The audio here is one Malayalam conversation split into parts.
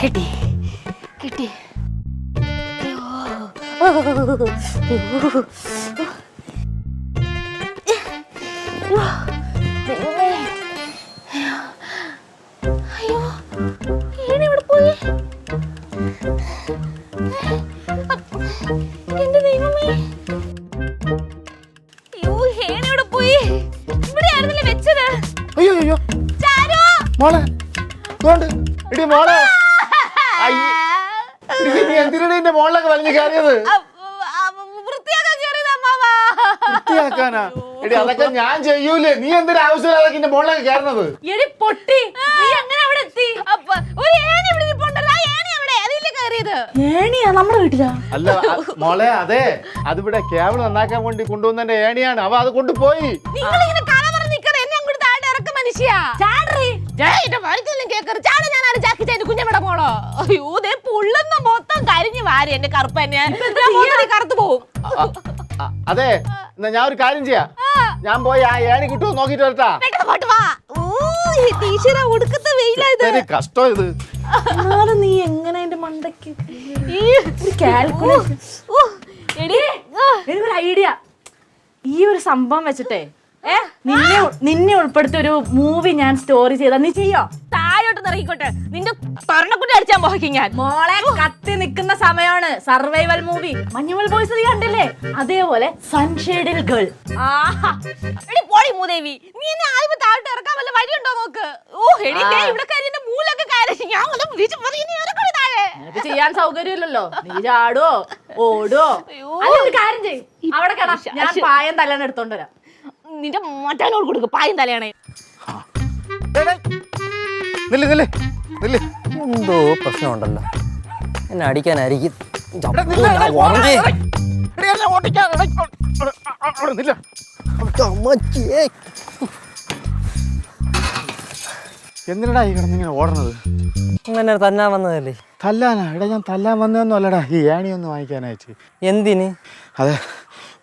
കിട്ടി കിട്ടി. ദൈവമേ, അയ്യോ ഏണി ഇവിടെ പോയി. എന്റെ ദൈവമേ, അയ്യോ ഏണി ഇവിടെ പോയി. ഇവിടെ ആയിരുന്നല്ലേ വെച്ചത്. അയ്യോ അയ്യോ ചാരു മോളെ ഇടി മോളെ. നീ എന്തിനാണ് എന്റെ മോളിലൊക്കെ വലിഞ്ഞു കയറിയത്? വൃത്തിയാക്കാനാ? എടി അതൊക്കെ ഞാൻ ചെയ്യൂലേ. നീ എന്തൊരു ആവശ്യമില്ല അതൊക്കെ എന്റെ മോളിലൊക്കെ കയറുന്നത്? പൊട്ടി, നീ എങ്ങനെ അവിടെ എത്തി? ഏണിയാ നമ്മുടെ വീട്ടിലാ? അല്ല മോളെ, അതെ അതിവിടെ കേബിൾ നന്നാക്കാൻ വേണ്ടി കൊണ്ടുവന്ന ഏണിയാണ്. അവ അത് കൊണ്ടുപോയി. അതെ, ഞാൻ ഒരു കാര്യം ചെയ്യാം. ഞാൻ പോയി ആ ഏണി കിട്ടുമോ നോക്കിട്ട് വരട്ടാ. കഷ്ടം ഇത്. നീ എങ്ങനെ എന്റെ മണ്ടയ്ക്ക് എനിക്കൊരു ഐഡിയ. ഈ ഒരു സംഭവം വെച്ചിട്ടേ നിന്നെ ഉൾപ്പെടുത്തി ഒരു മൂവി ഞാൻ സ്റ്റോറി ചെയ്താ നീ ചെയ്യോ? താഴോട്ട് ഇറങ്ങിക്കോട്ടെ, നിന്റെ സ്വർണ്ണക്കുട്ടി അടിച്ചാൻ പോയി. ഞാൻ മോളെ കത്തി നിൽക്കുന്ന സമയമാണ്. സർവൈവൽ മൂവി മഞ്ഞുമൽ ബോയ്സ് നീ കണ്ടില്ലേ? അതേപോലെ സൺഷെയ്ഡിൽ ഗേൾ. പോടി മൂദേവി, നീ എന്നെ ആദ്യം താഴോട്ട് ഇറക്കാൻ വല്ല വഴിയുണ്ടോ നോക്ക്. ഇവിടെ മൂലൊക്കെ ചെയ്യാൻ സൗകര്യമില്ലല്ലോ. നീ ചാടുവോ ഓടുവോ? അതൊരു കാര്യം ചെയ്യും, അവിടെ കിടാം. ഞാൻ പായം തലേന്ന് എടുത്തോണ്ട് വരാം. നിന്റെ മറ്റവനോട് കൊടുക്കും പായം തലയാണേ. എന്തോ പ്രശ്നമുണ്ടല്ലോ, എന്നെ അടിക്കാനായിരിക്കും. എന്തിനാ ഈ കിടന്നിങ്ങനെ ഓടണത്? ഇങ്ങനെ തല്ലാൻ വന്നതല്ലേ? തല്ലാനാ? എടാ ഞാൻ തല്ലാൻ വന്നതൊന്നും അല്ലടാ, ഈ ഏണി ഒന്ന് വാങ്ങിക്കാനായിട്ട്. എന്തിന്? അതെ,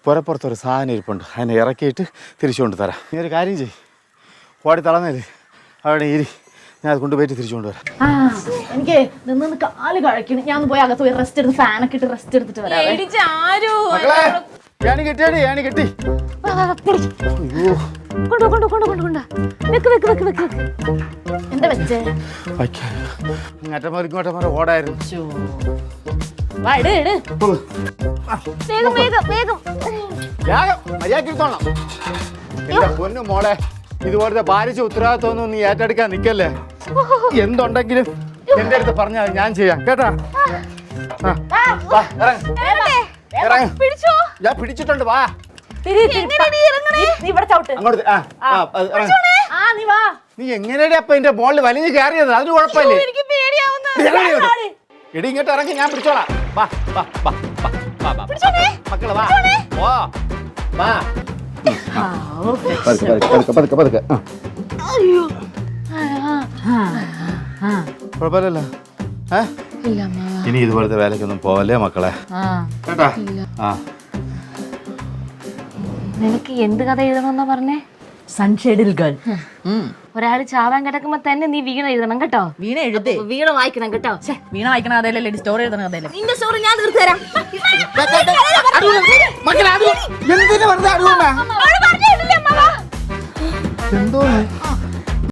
പുറത്തൊരു സാധനം ഇരിപ്പുണ്ട്, അതിനെ ഇറക്കിയിട്ട് തിരിച്ചുകൊണ്ട് തരാം. നീ ഒരു കാര്യം ചെയ്യ്, ഓടി തളർന്നേല് അവിടെ ഇരി, ഞാൻ അത് കൊണ്ടുപോയിട്ട് തിരിച്ചുകൊണ്ട് വരാം. എനിക്ക് നിന്ന് കാല് കഴിക്കണം. ഞാൻ പോയി അകത്ത് പോയി റെസ്റ്റ് എടുത്ത് ഫാനൊക്കെ ഇട്ട് റെസ്റ്റ് എടുത്തിട്ട് വരാം. ഏണി കിട്ടിയാടി, ഏണി കിട്ടി. എന്താ വെച്ചേ? ഇങ്ങോട്ടമാരെ ഓടായിരുന്നു. മര്യാദക്കിരുത്തോണം. എന്റെ പൊന്നു മോളെ, ഇതുപോലത്തെ ഭാരിച്ച ഉത്തരവാദിത്വമൊന്നും നീ ഏറ്റെടുക്കാൻ നിക്കല്ലേ. എന്തുണ്ടെങ്കിലും എന്റെ അടുത്ത് പറഞ്ഞാൽ ഞാൻ ചെയ്യാം കേട്ടാ. ഞാൻ പിടിച്ചിട്ടുണ്ട്, വാ. നീ എങ്ങനെയാ അപ്പൊ എന്റെ മോളിൽ വലിഞ്ഞു കയറിയത്? അതിന് കുഴപ്പമില്ലേ? എടി ഇങ്ങോട്ട് ഇറങ്ങി, ഞാൻ പിടിച്ചോളാം. വാ വാ വാ മക്കളെ വാ. ഓ വാ, പതുക്കെ. കുഴപ്പമില്ലല്ലോ. ഇനി ഇതുപോലത്തെ വേലക്കൊന്നും പോവല്ലേ മക്കളെ, കേട്ടാ? നിനക്ക് എന്ത് കഥ എഴുതണമെന്നാ പറഞ്ഞേ? സൺഷെയ്ഡിൽ ഗേൾ. ഒരാള് ചാവാൻ കിടക്കുമ്പോ തന്നെ നീ വീണ എഴുതണം കേട്ടോ. വീണ എഴുതേ? വീണ വായിക്കണം കേട്ടോ. വീണ വായിക്കണ കഥയല്ലേ, സ്റ്റോറി എഴുതണ കഥയല്ലേ? നിന്റെ സ്റ്റോറി ഞാൻ തീർത്തു തരാം. എന്തോ